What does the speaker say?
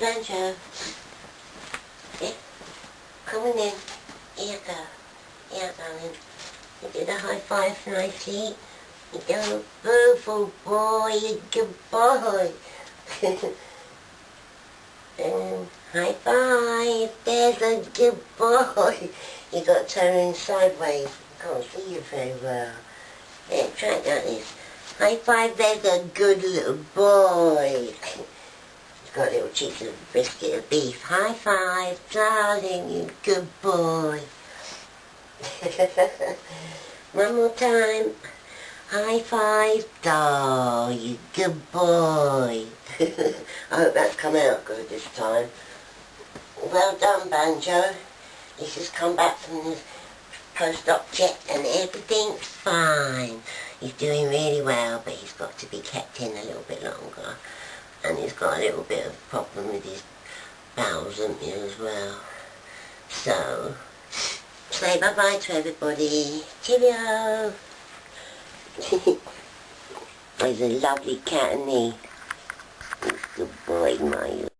Banjo, yeah, come on in. Here go. Here, darling. You do the high five nicely. You go, beautiful boy, you good boy. High five, there's a good boy. You got to turn in sideways. Can't see you very well. Yeah, try it like this. High five, there's a good little boy. He's got little cheeks of brisket of beef. High five, darling, you good boy. One more time. High five, doll, you good boy. I hope that's come out good this time. Well done, Banjo. He's just come back from the post-op check and everything's fine. He's doing really well, but he's got to be kept in a little bit longer. And he's got a little bit of a problem with his bowels, hasn't he, as well. So, say bye-bye to everybody. Cheerio. He's a lovely cat, isn't he? Good boy, my